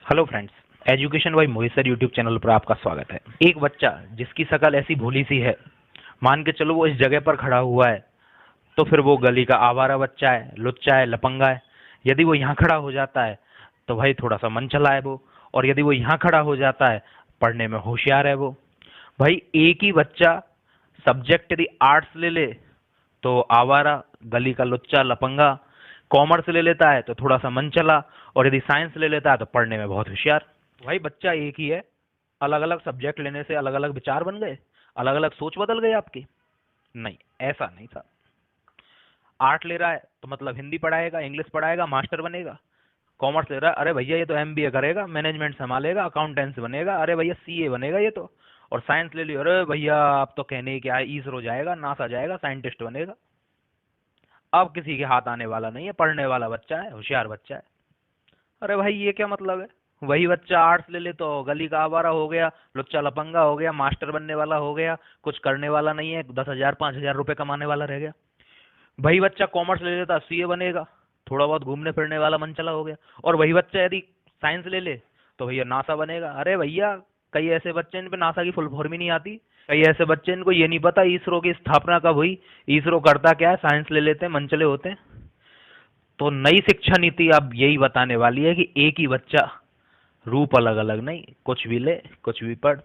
Hello friends, education by Mohit sir YouTube channel पर आपका स्वागत है। एक बच्चा जिसकी शक्ल ऐसी भोली सी है, मान के चलो वो इस जगह पर खड़ा हुआ है तो फिर वो गली का आवारा बच्चा है, लुच्चा है, लपंगा है। यदि वो यहाँ खड़ा हो जाता है तो भाई थोड़ा सा मन चला है वो, और यदि वो यहाँ खड़ा हो जाता है पढ़ने में होशियार है वो। भाई एक ही बच्चा सब्जेक्ट यदि आर्ट्स ले ले तो आवारा, गली का लुच्चा, लपंगा। कॉमर्स ले लेता है तो थोड़ा सा मन चला, और यदि साइंस ले लेता है तो पढ़ने में बहुत होशियार। भाई बच्चा एक ही है, अलग अलग सब्जेक्ट लेने से अलग अलग विचार बन गए, अलग अलग सोच बदल गई आपकी? नहीं, ऐसा नहीं था। आर्ट ले रहा है तो मतलब हिंदी पढ़ाएगा, इंग्लिश पढ़ाएगा, मास्टर बनेगा। कॉमर्स ले रहा है, अरे भैया ये तो एमबीए करेगा, मैनेजमेंट संभालेगा, अकाउंटेंट्स बनेगा, अरे भैया सीए बनेगा ये तो। और साइंस ले लियो, अरे भैया आप तो कहने ही क्या है, इसरो जाएगा, नासा जाएगा, साइंटिस्ट बनेगा। अब किसी के हाथ आने वाला नहीं है, पढ़ने वाला बच्चा है, होशियार बच्चा है। अरे भाई ये क्या मतलब है? वही बच्चा आर्ट्स ले ले तो गली का आवारा हो गया, लुच्चा लपंगा हो गया, मास्टर बनने वाला हो गया, कुछ करने वाला नहीं है, 10,000 5,000 रुपए कमाने वाला रह गया। वही बच्चा कॉमर्स ले लेता, सीए बनेगा, थोड़ा बहुत घूमने फिरने वाला मन चला हो गया। और वही बच्चा यदि साइंस ले ले तो भैया नासा बनेगा। अरे भैया कई ऐसे बच्चे इन पे नासा की फुल फॉर्म ही नहीं आती, कई ऐसे बच्चे इनको ये नहीं पता इसरो की स्थापना कब हुई, इसरो करता क्या है, साइंस ले लेते हैं, मन चले होते हैं। तो नई शिक्षा नीति अब यही बताने वाली है कि एक ही बच्चा, रूप अलग अलग नहीं, कुछ भी ले, कुछ भी पढ़।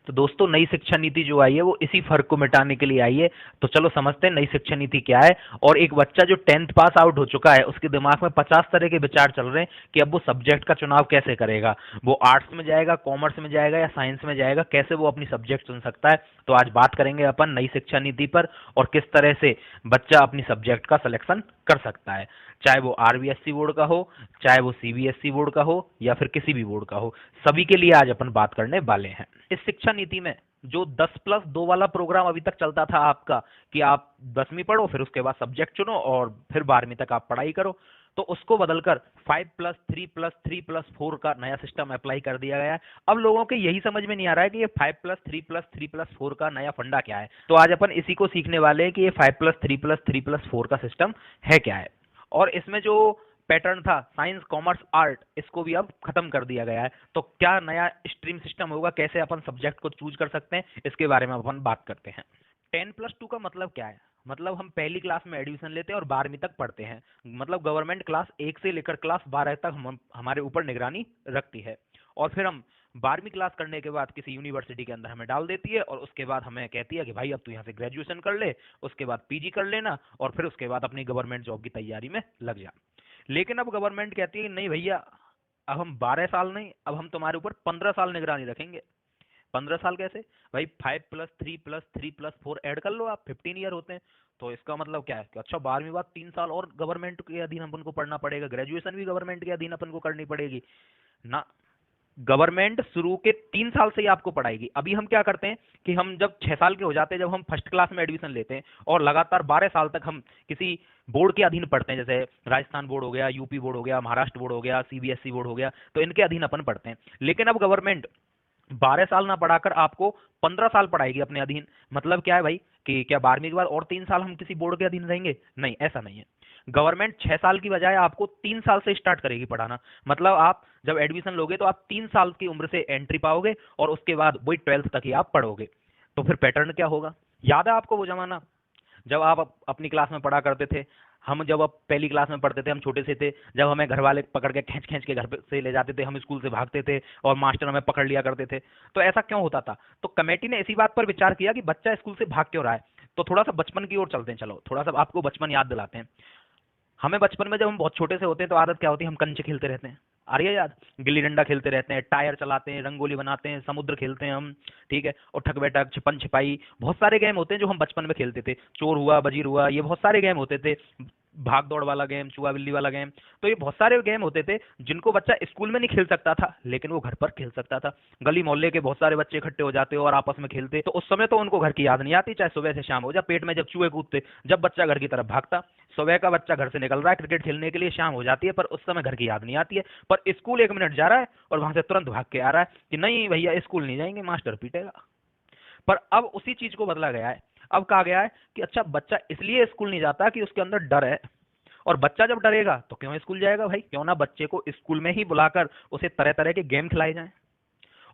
तो दोस्तों नई शिक्षा नीति जो आई है वो इसी फर्क को मिटाने के लिए आई है। तो चलो समझते हैं नई शिक्षा नीति क्या है। और एक बच्चा जो 10th पास आउट हो चुका है उसके दिमाग में 50 तरह के विचार चल रहे हैं कि अब वो सब्जेक्ट का चुनाव कैसे करेगा, वो आर्ट्स में जाएगा, कॉमर्स में जाएगा या साइंस में जाएगा, कैसे वो अपनी सब्जेक्ट चुन सकता है। तो आज बात करेंगे अपन नई शिक्षा नीति पर, और किस तरह से बच्चा अपनी सब्जेक्ट का सिलेक्शन कर सकता है, चाहे वो आरबीएससी बोर्ड का हो, चाहे वो सीबीएसई बोर्ड का हो, या फिर किसी भी बोर्ड का हो। सभी के लिए आज अपन बात करने वाले हैं। इस शिक्षा नीति में जो 10+2 वाला प्रोग्राम अभी तक चलता था आपका, कि आप 10वीं पढ़ो फिर उसके बाद सब्जेक्ट चुनो और फिर 12वीं तक आप पढ़ाई करो, तो उसको बदलकर 5+3+3+4 का नया सिस्टम अप्लाई कर दिया गया है। अब लोगों के यही समझ में नहीं आ रहा है कि ये 5+3+3+4 का नया फंडा क्या है। तो आज अपन इसी को सीखने वाले हैं कि ये 5+3+3+4 का सिस्टम है क्या है। और इसमें जो पैटर्न था साइंस कॉमर्स आर्ट, इसको भी अब खत्म कर दिया गया है। तो क्या नया स्ट्रीम सिस्टम होगा, कैसे अपन सब्जेक्ट को चूज कर सकते हैं, इसके बारे में अपन बात करते हैं। 10+2 का मतलब क्या है? मतलब हम पहली क्लास में एडमिशन लेते हैं और 12वीं तक पढ़ते हैं। मतलब गवर्नमेंट क्लास 1 से लेकर क्लास 12 तक हमारे ऊपर निगरानी रखती है। और फिर हम 12वीं क्लास करने के बाद किसी यूनिवर्सिटी के अंदर हमें डाल देती है, और उसके बाद हमें कहती है कि भाई अब तू यहाँ से ग्रेजुएशन कर ले, उसके बाद पीजी कर लेना, और फिर उसके बाद अपनी गवर्नमेंट जॉब की तैयारी में लग जा। लेकिन अब गवर्नमेंट कहती है कि नहीं भैया, अब हम 12 साल नहीं, अब हम तुम्हारे ऊपर 15 साल निगरानी रखेंगे। 15 साल कैसे? भाई 5+3+3+4 ऐड कर लो आप, 15 ईयर होते हैं। तो इसका मतलब क्या है कि अच्छा 12वीं बाद 3 साल और गवर्नमेंट के अधीन अपन को पढ़ना पड़ेगा, ग्रेजुएशन भी गवर्नमेंट के अधीन अपन को करनी पड़ेगी ना। गवर्नमेंट शुरू के 3 साल से ही आपको पढ़ाएगी। अभी हम क्या करते हैं कि हम जब 6 साल के हो जाते हैं, जब हम फर्स्ट क्लास में एडमिशन लेते हैं, और लगातार 12 साल तक हम किसी बोर्ड के अधीन पढ़ते हैं, जैसे राजस्थान बोर्ड हो गया, यूपी बोर्ड हो गया, महाराष्ट्र बोर्ड हो गया, सीबीएसई बोर्ड हो गया, तो इनके अधीन अपन पढ़ते हैं। लेकिन अब गवर्नमेंट 12 साल ना पढ़ाकर आपको 15 साल पढ़ाएगी अपने अधीन। मतलब क्या है भाई, कि क्या 12वीं के बाद और 3 साल हम किसी बोर्ड के अधीन रहेंगे? नहीं, ऐसा नहीं है। गवर्नमेंट 6 साल की बजाय आपको 3 साल से स्टार्ट करेगी पढ़ाना। मतलब आप जब एडमिशन लोगे तो आप 3 साल की उम्र से एंट्री पाओगे, और उसके बाद वही 12th तक ही आप पढ़ोगे। तो फिर पैटर्न क्या होगा? याद है आपको वो जमाना जब आप अपनी क्लास में पढ़ा करते थे? हम जब अब पहली क्लास में पढ़ते थे, हम छोटे से थे, जब हमें घर वाले पकड़ के खींच खींच के घर से ले जाते थे, हम स्कूल से भागते थे और मास्टर हमें पकड़ लिया करते थे। तो ऐसा क्यों होता था? तो कमेटी ने इसी बात पर विचार किया कि बच्चा स्कूल से भाग क्यों रहा है। तो थोड़ा सा बचपन की ओर चलते हैं, चलो थोड़ा सा आपको बचपन याद दिलाते हैं। हमें बचपन में जब हम बहुत छोटे से होते हैं तो आदत क्या होती है, हम कंचे खेलते रहते हैं। आ रही है याद? गिल्ली डंडा खेलते रहते हैं, टायर चलाते हैं, रंगोली बनाते हैं, समुद्र खेलते हैं हम। ठीक है, और ठक बैठक, छिपन छिपाई, बहुत सारे गेम होते हैं जो हम बचपन में खेलते थे। चोर हुआ, बजीर हुआ, ये बहुत सारे गेम होते थे। भाग दौड़ वाला गेम, चूहा बिल्ली वाला गेम। तो ये बहुत सारे गेम होते थे जिनको बच्चा स्कूल में नहीं खेल सकता था, लेकिन वो घर पर खेल सकता था। गली मोहल्ले के बहुत सारे बच्चे इकट्ठे हो जाते और आपस में खेलते, तो उस समय तो उनको घर की याद नहीं आती, चाहे सुबह से शाम हो जाए, पेट में जब चूहे कूदते, जब बच्चा घर की तरफ भागता। सुबह का बच्चा घर से निकल रहा है क्रिकेट खेलने के लिए, शाम हो जाती है, पर उस समय घर की याद नहीं आती है। पर स्कूल 1 मिनट जा रहा है और वहां से तुरंत भाग के आ रहा है कि नहीं भैया स्कूल नहीं जाएंगे, मास्टर पीटेगा। पर अब उसी चीज को बदला गया है। अब कहा गया है कि अच्छा बच्चा इसलिए स्कूल नहीं जाता कि उसके अंदर डर है, और बच्चा जब डरेगा तो क्यों स्कूल जाएगा भाई? क्यों ना बच्चे को स्कूल में ही बुलाकर उसे तरह तरह के गेम खिलाए जाएं।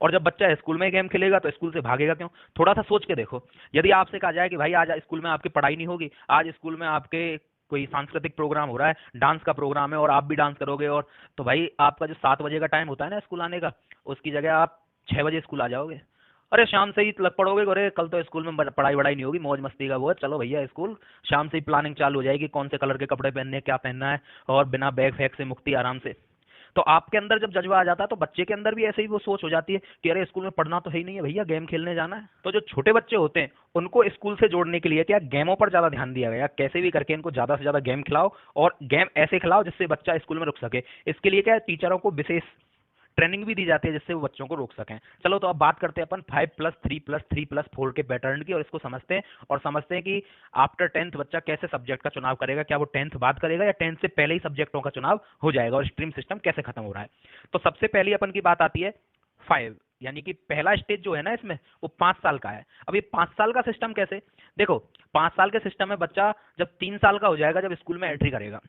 और जब बच्चा स्कूल में गेम खेलेगा तो स्कूल से भागेगा क्यों? थोड़ा सा सोच के देखो, यदि आपसे कहा जाए कि भाई आज स्कूल में आपकी पढ़ाई नहीं होगी, आज स्कूल में आपके कोई सांस्कृतिक प्रोग्राम हो रहा है, डांस का प्रोग्राम है और आप भी डांस करोगे, और तो भाई आपका जो 7 बजे का टाइम होता है ना स्कूल आने का, उसकी जगह आप 6 बजे स्कूल आ जाओगे। अरे शाम से ही लग पड़ोगे, अरे कल तो स्कूल में पढ़ाई वढ़ाई नहीं होगी, मौज मस्ती का वो है, चलो भैया स्कूल। शाम से ही प्लानिंग चालू हो जाएगी, कौन से कलर के कपड़े पहनने, क्या पहनना है, और बिना बैग फैग से मुक्ति आराम से। तो आपके अंदर जब जज्बा आ जाता है तो बच्चे के अंदर भी ऐसे ही वो सोच हो जाती है कि अरे स्कूल में पढ़ना तो है ही नहीं है भैया, गेम खेलने जाना है। तो जो छोटे बच्चे होते हैं उनको स्कूल से जोड़ने के लिए क्या गेमों पर ज्यादा ध्यान दिया गया, कैसे भी करके इनको ज्यादा से ज्यादा गेम खिलाओ, और गेम ऐसे खिलाओ जिससे बच्चा स्कूल में रुक सके। इसके लिए क्या है, टीचरों को विशेष ट्रेनिंग भी दी जाती है जिससे वो बच्चों को रोक सकें। चलो तो अब बात करते हैं अपन 5+3+3+4 के पैटर्न की, और इसको समझते हैं और समझते हैं कि आफ्टर 10th बच्चा कैसे सब्जेक्ट का चुनाव करेगा, क्या वो 10th बाद करेगा या 10th से पहले ही सब्जेक्टों का चुनाव हो जाएगा, और स्ट्रीम सिस्टम कैसे खत्म हो रहा है। तो सबसे पहली अपन की बात आती है 5, यानी कि पहला स्टेज जो है ना इसमें वो 5 साल का है। अब ये 5 साल का सिस्टम कैसे, देखो 5 साल के सिस्टम में बच्चा जब 3 साल का हो जाएगा जब स्कूल में एंट्री करेगा,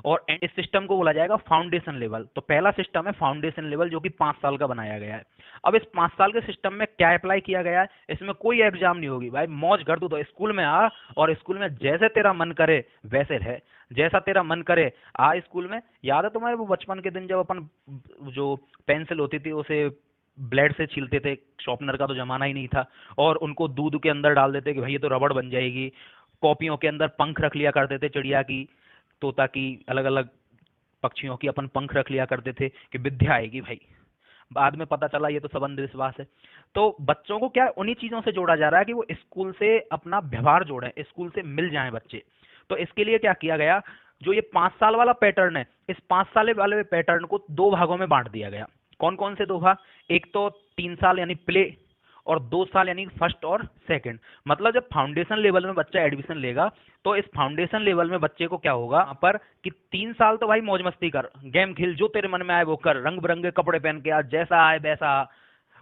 और इस सिस्टम को बोला जाएगा फाउंडेशन लेवल। तो पहला सिस्टम है फाउंडेशन लेवल जो कि 5 साल का बनाया गया है। अब इस 5 साल के सिस्टम में क्या अप्लाई किया गया है, इसमें कोई एग्जाम नहीं होगी भाई, मौज कर दो, तो स्कूल में आ और स्कूल में जैसे तेरा मन करे वैसे रह, जैसा तेरा मन करे आ स्कूल में। याद है तुम्हारे वो बचपन के दिन जब अपन जो पेंसिल होती थी उसे ब्लेड से छीलते थे, शॉर्पनर का तो जमाना ही नहीं था, और उनको दूध के अंदर डाल देते कि भाई ये तो रबड़ बन जाएगी। कॉपियों के अंदर पंख रख लिया करते थे, चिड़िया की, तोता की, अलग अलग पक्षियों की अपन पंख रख लिया करते थे कि विद्या आएगी भाई। बाद में पता चला ये तो सब अंधविश्वास है। तो बच्चों को क्या उन्हीं चीजों से जोड़ा जा रहा है कि वो स्कूल से अपना व्यवहार जोड़ें, स्कूल से मिल जाएं बच्चे। तो इसके लिए क्या किया गया, जो ये 5 साल वाला पैटर्न है, इस 5 साल वाले पैटर्न को 2 भागों में बांट दिया गया। कौन कौन से 2 भाग, एक तो 3 साल यानी प्ले, और 2 साल यानी फर्स्ट और सेकंड। मतलब जब फाउंडेशन लेवल में बच्चा एडमिशन लेगा तो इस फाउंडेशन लेवल में बच्चे को क्या होगा यहाँ पर कि 3 साल तो भाई मौज मस्ती कर, गेम खेल, जो तेरे मन में आए वो कर, रंग बिरंगे कपड़े पहन के आ, जैसा आए वैसा आ,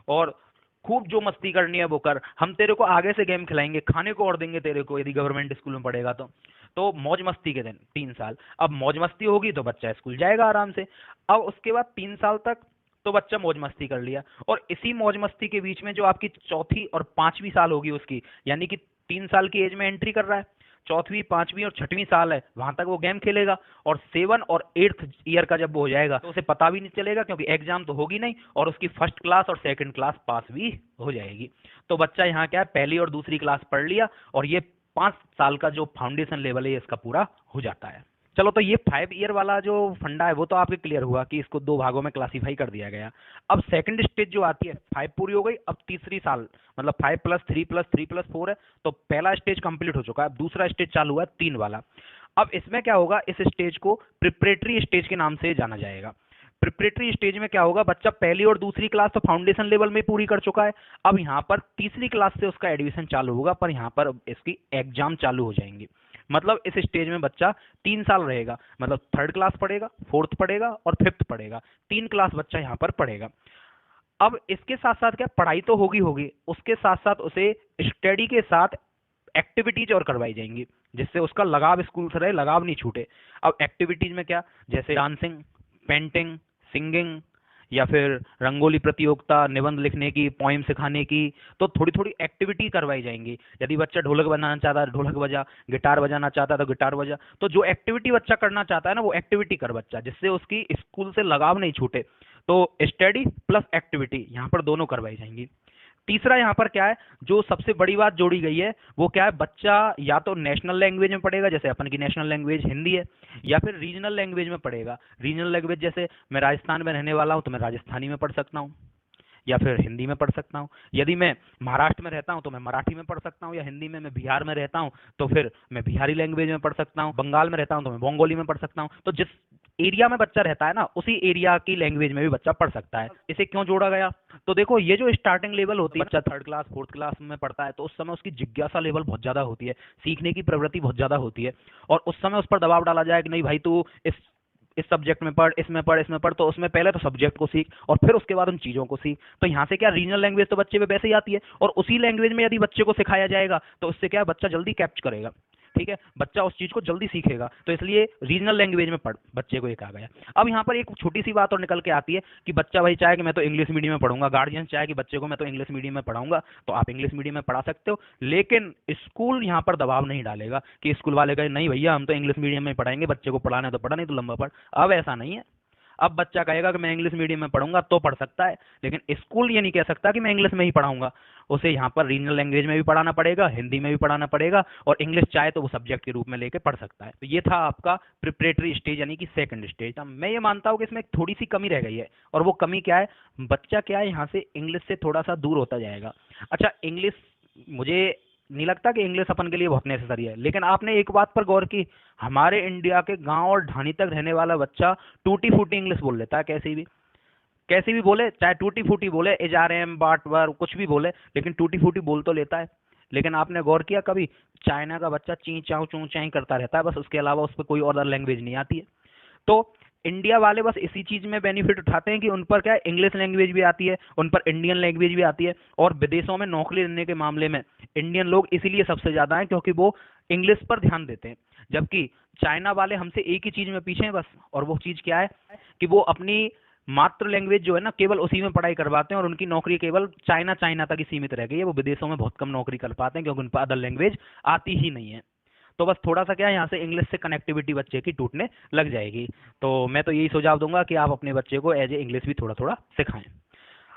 और खूब जो मस्ती करनी है वो कर। हम तेरे को आगे से गेम खिलाएंगे, खाने को और देंगे तेरे को यदि गवर्नमेंट स्कूल में पढ़ेगा तो मौज मस्ती के दिन 3 साल। अब मौज मस्ती होगी तो बच्चा स्कूल जाएगा आराम से। अब उसके बाद 3 साल तक तो बच्चा मौज मस्ती कर लिया, और इसी मौज मस्ती के बीच में जो आपकी चौथी और पांचवी साल होगी उसकी, यानी कि 3 साल की एज में एंट्री कर रहा है, चौथी पांचवी और छठवीं साल है, वहां तक वो गेम खेलेगा। और 7 और 8th ईयर का जब वो हो जाएगा तो उसे पता भी नहीं चलेगा क्योंकि एग्जाम तो होगी नहीं, और उसकी फर्स्ट क्लास और सेकंड क्लास पास भी हो जाएगी। तो बच्चा यहाँ क्या है, पहली और दूसरी क्लास पढ़ लिया, और ये 5 साल का जो फाउंडेशन लेवल है इसका पूरा हो जाता है। चलो तो ये 5 ईयर वाला जो फंडा है वो तो आपके क्लियर हुआ कि इसको 2 भागों में क्लासीफाई कर दिया गया। अब सेकंड स्टेज जो आती है, 5 पूरी हो गई, अब तीसरी साल मतलब 5+3+3+4 है, तो पहला स्टेज कंप्लीट हो चुका है, अब दूसरा स्टेज चालू हुआ है 3 वाला। अब इसमें क्या होगा, इस स्टेज को प्रिपरेटरी स्टेज के नाम से जाना जाएगा। प्रिपरेटरी स्टेज में क्या होगा, बच्चा पहली और दूसरी क्लास तो फाउंडेशन लेवल में पूरी कर चुका है, अब यहाँ पर तीसरी क्लास से उसका एडमिशन चालू होगा, पर यहाँ पर इसकी एग्जाम चालू हो जाएंगी। मतलब इस स्टेज में बच्चा 3 साल रहेगा, मतलब 3rd क्लास पढ़ेगा, 4th पढ़ेगा और 5th पढ़ेगा, 3 क्लास बच्चा यहाँ पर पढ़ेगा। अब इसके साथ साथ क्या पढ़ाई तो होगी होगी, उसके साथ साथ उसे स्टडी के साथ एक्टिविटीज और करवाई जाएंगी जिससे उसका लगाव स्कूल से रहे, लगाव नहीं छूटे। अब एक्टिविटीज में क्या, जैसे डांसिंग, पेंटिंग, सिंगिंग, या फिर रंगोली प्रतियोगिता, निबंध लिखने की, पोइम सिखाने की, तो थोड़ी थोड़ी एक्टिविटी करवाई जाएंगी। यदि बच्चा ढोलक बजाना चाहता है ढोलक बजा, गिटार बजाना चाहता है तो गिटार बजा, तो जो एक्टिविटी बच्चा करना चाहता है ना वो एक्टिविटी कर बच्चा, जिससे उसकी स्कूल से लगाव नहीं छूटे। तो स्टडी प्लस एक्टिविटी यहाँ पर दोनों करवाई जाएंगी। तीसरा यहाँ पर क्या है, जो सबसे बड़ी बात जोड़ी गई है वो क्या है, बच्चा या तो नेशनल लैंग्वेज में पढ़ेगा, जैसे अपन की नेशनल लैंग्वेज हिंदी है, या फिर रीजनल लैंग्वेज में पढ़ेगा। रीजनल लैंग्वेज जैसे मैं राजस्थान में रहने वाला हूँ तो मैं राजस्थानी में पढ़ सकता हूँ, या फिर हिंदी में पढ़ सकता हूँ। यदि मैं महाराष्ट्र में रहता हूँ तो मैं मराठी में पढ़ सकता हूँ, या हिंदी में मैं बिहार में रहता हूँ तो फिर मैं बिहारी लैंग्वेज में पढ़ सकता हूँ, बंगाल में रहता हूँ तो मैं बंगाली में पढ़ सकता हूँ। तो जिस एरिया में बच्चा रहता है ना उसी एरिया की लैंग्वेज में भी बच्चा पढ़ सकता है। इसे क्यों जोड़ा गया, तो देखो ये जो स्टार्टिंग लेवल होती है, बच्चा 3rd क्लास 4th क्लास में पढ़ता है तो उस समय उसकी जिज्ञासा लेवल बहुत ज्यादा होती है, सीखने की प्रवृत्ति बहुत ज्यादा होती है, और उस समय उस पर दबाव डाला जाए कि नहीं भाई तू इस सब्जेक्ट में पढ़, इसमें पढ़, इसमें पढ़, तो उसमें पहले तो सब्जेक्ट को सीख और फिर उसके बाद उन चीज़ों को सीख। तो यहाँ से क्या, रीजनल लैंग्वेज तो बच्चे पे वैसे ही आती है, और उसी लैंग्वेज में यदि बच्चे को सिखाया जाएगा तो उससे क्या बच्चा जल्दी कैप्च करेगा। ठीक है, बच्चा उस चीज को जल्दी सीखेगा, तो इसलिए रीजनल लैंग्वेज में पढ़ बच्चे को ये कहा गया। अब यहाँ पर एक छोटी सी बात और निकल के आती है कि बच्चा भाई चाहे कि मैं तो इंग्लिश मीडियम में पढ़ूंगा, गार्जियन चाहे कि बच्चे को मैं तो इंग्लिश मीडियम में पढ़ाऊंगा, तो आप इंग्लिश मीडियम में पढ़ा सकते हो, लेकिन स्कूल यहाँ पर दबाव नहीं डालेगा कि स्कूल वाले कहे नहीं भैया हम तो इंग्लिश मीडियम में पढ़ाएंगे, बच्चे को पढ़ाना है तो पढ़ा, नहीं तो लंबा पढ़। अब ऐसा नहीं है, अब बच्चा कहेगा कि मैं इंग्लिश मीडियम में पढ़ूंगा तो पढ़ सकता है, लेकिन स्कूल ये नहीं कह सकता कि मैं इंग्लिश में ही पढ़ाऊंगा, उसे यहाँ पर रीजनल लैंग्वेज में भी पढ़ाना पड़ेगा, हिंदी में भी पढ़ाना पड़ेगा, और इंग्लिश चाहे तो वो सब्जेक्ट के रूप में लेके पढ़ सकता है। तो ये था आपका प्रिपरेटरी स्टेज यानी कि सेकंड स्टेज। मैं ये मानता हूँ कि इसमें थोड़ी सी कमी रह गई है, और वो कमी क्या है, बच्चा क्या है यहाँ से इंग्लिश से थोड़ा सा दूर होता जाएगा। अच्छा, इंग्लिश मुझे नहीं लगता कि इंग्लिश अपन के लिए बहुत नेसेसरी है, लेकिन आपने एक बात पर गौर की, हमारे इंडिया के गांव और ढाणी तक रहने वाला बच्चा टूटी फूटी इंग्लिश बोल लेता है, कैसी भी बोले, चाहे टूटी फूटी बोले, एचआरएम बाट वर कुछ भी बोले, लेकिन टूटी फूटी बोल तो लेता है। लेकिन आपने गौर किया कभी, चाइना का बच्चा ची चाऊ चू चाई करता रहता है बस, उसके अलावा उस पर कोई और लैंग्वेज नहीं आती है। तो इंडिया वाले बस इसी चीज में बेनिफिट उठाते हैं कि उन पर क्या है, इंग्लिश लैंग्वेज भी आती है, उन पर इंडियन लैंग्वेज भी आती है, और विदेशों में नौकरी लेने के मामले में इंडियन लोग इसीलिए सबसे ज्यादा हैं क्योंकि वो इंग्लिश पर ध्यान देते हैं, जबकि चाइना वाले हमसे एक ही चीज में पीछे हैं बस, और वो चीज क्या है कि वो अपनी मातृ लैंग्वेज जो है ना केवल उसी में पढ़ाई करवाते हैं, और उनकी नौकरी केवल चाइना तक ही सीमित रह गई है, वो विदेशों में बहुत कम नौकरी कर पाते हैं क्योंकि उन पर अदर लैंग्वेज आती ही नहीं है। तो बस थोड़ा सा क्या है, यहाँ से इंग्लिश से कनेक्टिविटी बच्चे की टूटने लग जाएगी। तो मैं तो यही सुझाव दूंगा कि आप अपने बच्चे को एज ए इंग्लिश भी थोड़ा थोड़ा सिखाएं।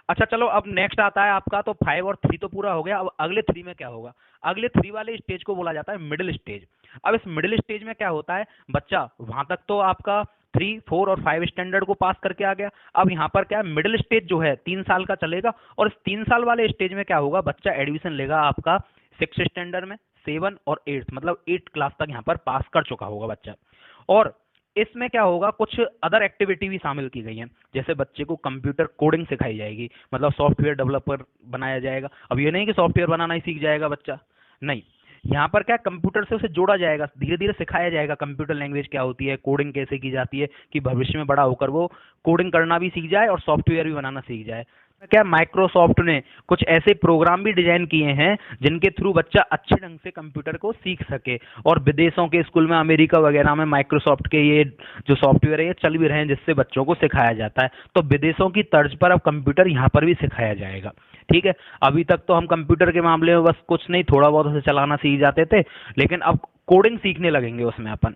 अच्छा चलो, अब नेक्स्ट आता है आपका, तो 5 और 3 तो पूरा हो गया, अब अगले 3 में क्या होगा, अगले 3 वाले स्टेज को बोला जाता है मिडिल स्टेज। अब इस मिडिल स्टेज में क्या होता है, बच्चा वहां तक तो आपका 3, 4 और 5 स्टैंडर्ड को पास करके आ गया, अब यहाँ पर क्या है, मिडिल स्टेज जो है 3 साल का चलेगा, और इस 3 साल वाले स्टेज में क्या होगा, बच्चा एडमिशन लेगा आपका 6 स्टैंडर्ड में, 7 और 8, मतलब 8 क्लास तक यहाँ पर पास कर चुका होगा बच्चा। और इसमें क्या होगा, कुछ अदर एक्टिविटी भी शामिल की गई हैं, जैसे बच्चे को कंप्यूटर कोडिंग सिखाई जाएगी, मतलब सॉफ्टवेयर डेवलपर बनाया जाएगा। अब ये नहीं कि सॉफ्टवेयर बनाना ही सीख जाएगा बच्चा, नहीं, यहाँ पर क्या कंप्यूटर से उसे जोड़ा जाएगा, धीरे धीरे सिखाया जाएगा कंप्यूटर लैंग्वेज क्या होती है, कोडिंग कैसे की जाती है, कि भविष्य में बड़ा होकर वो कोडिंग करना भी सीख जाए और सॉफ्टवेयर भी बनाना सीख जाए। क्या माइक्रोसॉफ्ट ने कुछ ऐसे प्रोग्राम भी डिजाइन किए हैं जिनके थ्रू बच्चा अच्छे ढंग से कंप्यूटर को सीख सके, और विदेशों के स्कूल में, अमेरिका वगैरह में माइक्रोसॉफ्ट के ये जो सॉफ्टवेयर है ये चल भी रहे हैं जिससे बच्चों को सिखाया जाता है। तो विदेशों की तर्ज पर अब कंप्यूटर यहाँ पर भी सिखाया जाएगा। ठीक है, अभी तक तो हम कंप्यूटर के मामले में बस कुछ नहीं, थोड़ा बहुत उसे चलाना सीख जाते थे, लेकिन अब कोडिंग सीखने लगेंगे उसमें अपन।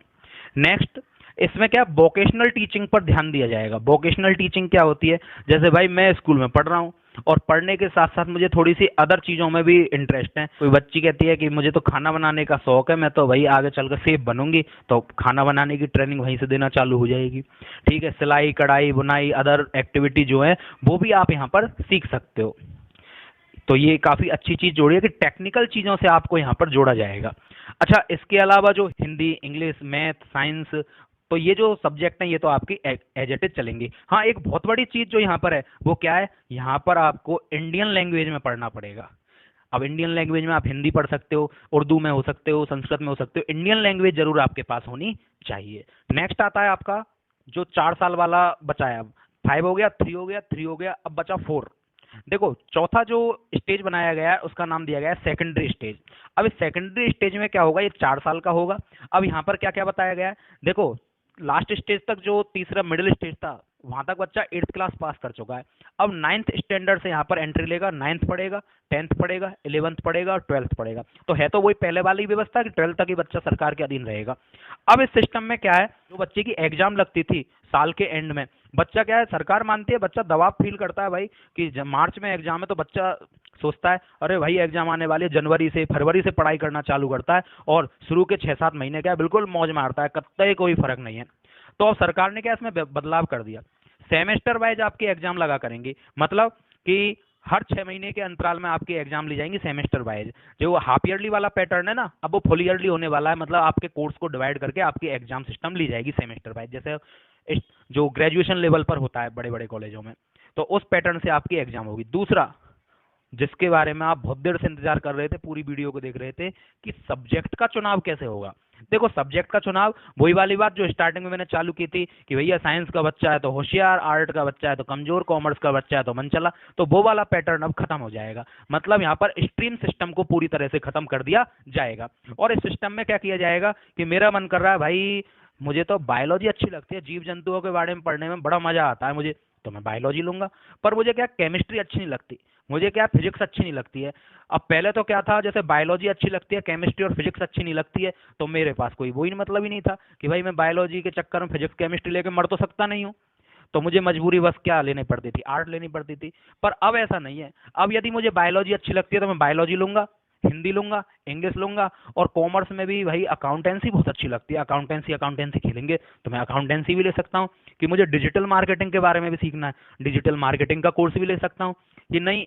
नेक्स्ट, इसमें क्या वोकेशनल टीचिंग पर ध्यान दिया जाएगा। वोकेशनल टीचिंग क्या होती है, जैसे भाई मैं स्कूल में पढ़ रहा हूँ और पढ़ने के साथ साथ मुझे थोड़ी सी अदर चीज़ों में भी इंटरेस्ट है। कोई बच्ची कहती है कि मुझे तो खाना बनाने का शौक है, मैं तो भाई आगे चलकर शेफ बनूंगी, तो खाना बनाने की ट्रेनिंग वहीं से देना चालू हो जाएगी। ठीक है, सिलाई कढ़ाई बुनाई अदर एक्टिविटी जो है वो भी आप यहाँ पर सीख सकते हो। तो ये काफ़ी अच्छी चीज़ जोड़ी है कि टेक्निकल चीज़ों से आपको यहाँ पर जोड़ा जाएगा। अच्छा, इसके अलावा जो हिंदी, इंग्लिश, मैथ, साइंस, तो ये जो सब्जेक्ट हैं ये तो आपकी एज इट इज चलेंगी। हाँ, एक बहुत बड़ी चीज़ जो यहाँ पर है वो क्या है, यहाँ पर आपको इंडियन लैंग्वेज में पढ़ना पड़ेगा। अब इंडियन लैंग्वेज में आप हिंदी पढ़ सकते हो, उर्दू में हो सकते हो, संस्कृत में हो सकते हो, इंडियन लैंग्वेज जरूर आपके पास होनी चाहिए। नेक्स्ट आता है आपका जो 4 साल वाला बचा है, अब 5 हो गया, 3 हो गया, 3 हो गया, अब बचा 4। देखो, चौथा जो स्टेज बनाया गया है उसका नाम दिया गया है सेकेंडरी स्टेज। अब इस सेकेंडरी स्टेज में क्या होगा, ये 4 साल का होगा। अब यहाँ पर क्या क्या बताया गया है, देखो लास्ट स्टेज तक जो तीसरा मिडिल स्टेज था वहां तक बच्चा 8th क्लास पास कर चुका है। अब 9th स्टैंडर्ड से यहाँ पर एंट्री लेगा, 9th पढ़ेगा, 10th पढ़ेगा, 11th पढ़ेगा और 12th पढ़ेगा। तो है तो वही पहले वाली व्यवस्था कि 12th तक ही बच्चा सरकार के अधीन रहेगा। अब इस सिस्टम में क्या है, जो बच्चे की एग्जाम लगती थी साल के एंड में, बच्चा क्या है, सरकार मानती है, बच्चा दबाव फील करता है भाई कि जब मार्च में एग्जाम है तो बच्चा सोचता है अरे भाई एग्जाम आने वाले, जनवरी से फरवरी से पढ़ाई करना चालू करता है और शुरू के 6-7 महीने क्या है बिल्कुल मौज मारता है, कतई कोई फर्क नहीं है। तो अब सरकार ने क्या इसमें बदलाव कर दिया, सेमेस्टर वाइज आपके एग्जाम लगा करेंगी, मतलब कि हर 6 महीने के अंतराल में आपकी एग्जाम ली जाएंगी सेमेस्टर वाइज। जो हाफ ईयरली वाला पैटर्न है ना, अब वो फुल ईयरली होने वाला है, मतलब आपके कोर्स को डिवाइड करके आपकी एग्जाम सिस्टम ली जाएगी सेमेस्टर वाइज, जैसे जो ग्रेजुएशन लेवल पर होता है बड़े बड़े कॉलेजों में, तो उस पैटर्न से आपकी एग्जाम होगी। दूसरा, जिसके बारे में आप बहुत देर से इंतजार कर रहे थे, पूरी वीडियो को देख रहे थे कि सब्जेक्ट का चुनाव कैसे होगा। देखो सब्जेक्ट का चुनाव वही वाली बात जो स्टार्टिंग में मैंने चालू की थी कि भैया साइंस का बच्चा है तो होशियार, आर्ट का बच्चा है तो कमजोर, कॉमर्स का बच्चा है तो मनचला, तो वो वाला पैटर्न अब खत्म हो जाएगा। मतलब यहाँ पर स्ट्रीम सिस्टम को पूरी तरह से खत्म कर दिया जाएगा। और इस सिस्टम में क्या किया जाएगा कि मेरा मन कर रहा है भाई मुझे तो बायोलॉजी अच्छी लगती है, जीव जंतुओं के बारे में पढ़ने में बड़ा मजा आता है मुझे, तो मैं बायोलॉजी लूंगा। पर मुझे क्या केमिस्ट्री अच्छी नहीं लगती, मुझे क्या फिजिक्स अच्छी नहीं लगती है। अब पहले तो क्या था, जैसे बायोलॉजी अच्छी लगती है, केमिस्ट्री और फिजिक्स अच्छी नहीं लगती है, तो मेरे पास कोई वही मतलब ही नहीं था कि भाई मैं बायोलॉजी के चक्कर में फिजिक्स केमिस्ट्री लेके मर तो सकता नहीं हूँ। तो मुझे मजबूरी बस क्या लेनी पड़ती थी, आर्ट लेनी पड़ती थी। पर अब ऐसा नहीं है, अब यदि मुझे बायोलॉजी अच्छी लगती है तो मैं बायोलॉजी लूंगा, हिंदी लूंगा, इंग्लिश लूंगा। और कॉमर्स में भी भाई अकाउंटेंसी बहुत अच्छी लगती है, अकाउंटेंसी अकाउंटेंसी खेलेंगे तो मैं अकाउंटेंसी भी ले सकता हूँ। कि मुझे डिजिटल मार्केटिंग के बारे में भी सीखना है, डिजिटल मार्केटिंग का कोर्स भी ले सकता हूँ। कि नहीं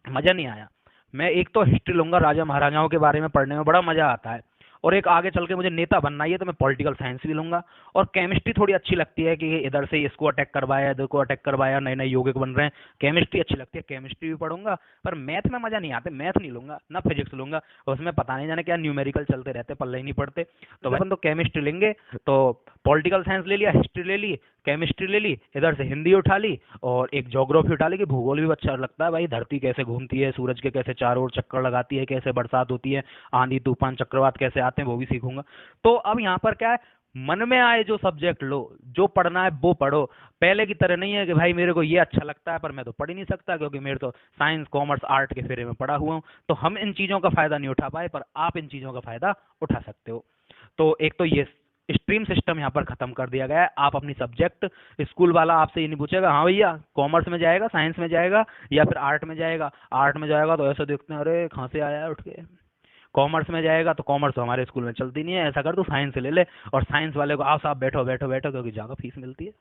मजा नहीं आया, मैं एक तो हिस्ट्री लूंगा, राजा महाराजाओं के बारे में पढ़ने में बड़ा मजा आता है। और एक आगे चल के मुझे नेता बनना ही है तो मैं पॉलिटिकल साइंस भी लूंगा। और केमिस्ट्री थोड़ी अच्छी लगती है कि इधर से इसको अटैक करवाया, इधर को अटैक करवाया, नए नए यौगिक बन रहे हैं, केमिस्ट्री अच्छी लगती है, केमिस्ट्री भी पढ़ूंगा। पर मैथ में मजा नहीं आता, मैथ नहीं लूंगा ना फिजिक्स लूंगा, उसमें पता नहीं जाने क्या न्यूमेरिकल चलते रहते, पल्ले ही नहीं पड़ते। तो अपन तो केमिस्ट्री लेंगे, तो पॉलिटिकल साइंस ले लिया, हिस्ट्री ले ली, केमिस्ट्री ले ली, इधर से हिंदी उठा ली, और एक ज्योग्राफी उठा ली कि भूगोल भी अच्छा लगता है भाई, धरती कैसे घूमती है, सूरज के कैसे चारों ओर चक्कर लगाती है, कैसे बरसात होती है, आंधी तूफान चक्रवात कैसे आते हैं वो भी सीखूंगा। तो अब यहाँ पर क्या है, मन में आए जो सब्जेक्ट लो, जो पढ़ना है वो पढ़ो। पहले की तरह नहीं है कि भाई मेरे को ये अच्छा लगता है पर मैं तो पढ़ ही नहीं सकता क्योंकि मेरे तो साइंस कॉमर्स आर्ट के फेरे में पढ़ा हुआ हूँ। तो हम इन चीजों का फायदा नहीं उठा पाए, पर आप इन चीजों का फायदा उठा सकते हो। तो एक तो ये स्ट्रीम सिस्टम यहाँ पर खत्म कर दिया गया है। आप अपनी सब्जेक्ट, स्कूल वाला आपसे ये नहीं पूछेगा हाँ भैया कॉमर्स में जाएगा, साइंस में जाएगा या फिर आर्ट में जाएगा। आर्ट में जाएगा तो ऐसे देखते हैं अरे कहाँ से आया है उठ के। कॉमर्स में जाएगा तो कॉमर्स तो हमारे स्कूल में चलती नहीं है, ऐसा कर तू साइंस ले ले। और साइंस वाले को आओ साहब बैठो बैठो बैठो, क्योंकि ज्यादा फीस मिलती है।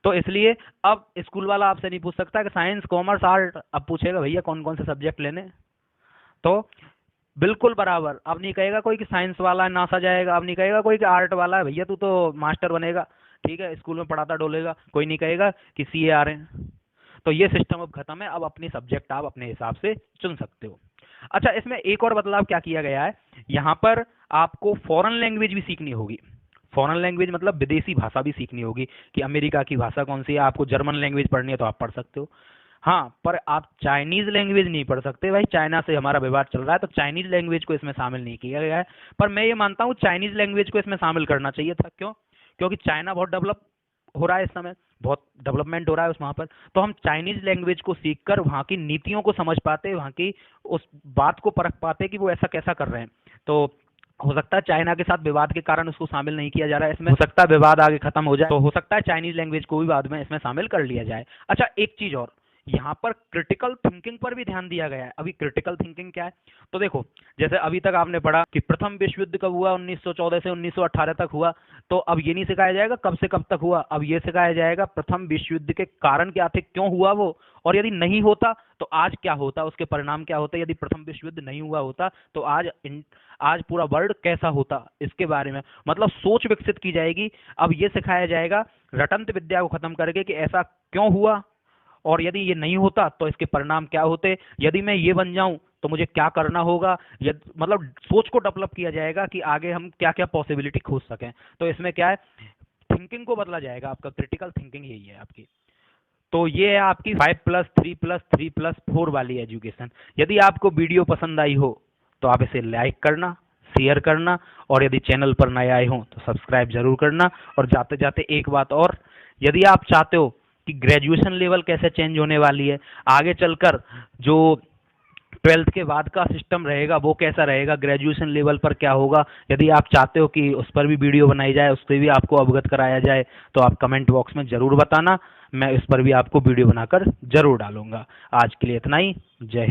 तो इसलिए अब स्कूल वाला आपसे नहीं पूछ सकता कि साइंस कॉमर्स आर्ट, अब पूछेगा भैया कौन कौन से सब्जेक्ट लेने। तो बिल्कुल बराबर, अब नहीं कहेगा कोई कि साइंस वाला है नासा जाएगा, अब नहीं कहेगा कोई कि आर्ट वाला है भैया तू तो मास्टर बनेगा, ठीक है स्कूल में पढ़ाता डोलेगा, कोई नहीं कहेगा कि सीए आ रहे हैं। तो ये सिस्टम अब खत्म है, अब अपनी सब्जेक्ट आप अपने हिसाब से चुन सकते हो। अच्छा इसमें एक और बदलाव क्या किया गया है, यहाँ पर आपको फॉरेन लैंग्वेज भी सीखनी होगी। फॉरेन लैंग्वेज मतलब विदेशी भाषा भी सीखनी होगी कि अमेरिका की भाषा कौन सी है, आपको जर्मन लैंग्वेज पढ़नी है तो आप पढ़ सकते हो। हाँ पर आप चाइनीज लैंग्वेज नहीं पढ़ सकते भाई, चाइना से हमारा विवाद चल रहा है तो चाइनीज लैंग्वेज को इसमें शामिल नहीं किया गया है। पर मैं ये मानता हूँ चाइनीज लैंग्वेज को इसमें शामिल करना चाहिए था। क्यों? क्योंकि चाइना बहुत डेवलप हो रहा है इस समय, बहुत डेवलपमेंट हो रहा है उस वहाँ पर। तो हम चाइनीज लैंग्वेज को सीखकर वहाँ की नीतियों को समझ पाते, वहाँ की उस बात को परख पाते कि वो ऐसा कैसा कर रहे हैं। तो हो सकता है चाइना के साथ विवाद के कारण उसको शामिल नहीं किया जा रहा है इसमें, हो सकता है विवाद आगे खत्म हो जाए तो हो सकता है चाइनीज लैंग्वेज को भी बाद में इसमें शामिल कर लिया जाए। अच्छा एक चीज और, यहाँ पर क्रिटिकल थिंकिंग पर भी ध्यान दिया गया है। अभी क्रिटिकल थिंकिंग क्या है, तो देखो जैसे अभी तक आपने पढ़ा कि प्रथम विश्व युद्ध कब हुआ, 1914 से 1918 तक हुआ। तो अब ये नहीं सिखाया जाएगा कब से कब तक हुआ, अब ये सिखाया जाएगा प्रथम विश्व युद्ध के कारण क्या थे, क्यों हुआ वो, और यदि नहीं होता तो आज क्या होता, उसके परिणाम क्या होते। यदि प्रथम विश्व युद्ध नहीं हुआ होता तो आज पूरा वर्ल्ड कैसा होता, इसके बारे में मतलब सोच विकसित की जाएगी। अब ये सिखाया जाएगा रटंत विद्या को खत्म करके कि ऐसा क्यों हुआ, और यदि ये नहीं होता तो इसके परिणाम क्या होते, यदि मैं ये बन जाऊं तो मुझे क्या करना होगा। मतलब सोच को डेवलप किया जाएगा कि आगे हम क्या क्या पॉसिबिलिटी खोज सकें। तो इसमें क्या है, थिंकिंग को बदला जाएगा, आपका क्रिटिकल थिंकिंग यही है आपकी। तो ये है आपकी 5+3+3+4 वाली एजुकेशन। यदि आपको वीडियो पसंद आई हो तो आप इसे लाइक करना, शेयर करना, और यदि चैनल पर नए आए हो तो सब्सक्राइब जरूर करना। और जाते जाते एक बात और, यदि आप चाहते हो कि ग्रेजुएशन लेवल कैसे चेंज होने वाली है, आगे चलकर जो 12th के बाद का सिस्टम रहेगा वो कैसा रहेगा, ग्रेजुएशन लेवल पर क्या होगा, यदि आप चाहते हो कि उस पर भी वीडियो बनाई जाए, उससे भी आपको अवगत कराया जाए, तो आप कमेंट बॉक्स में जरूर बताना, मैं इस पर भी आपको वीडियो बनाकर जरूर डालूंगा। आज के लिए इतना ही, जय हिंद।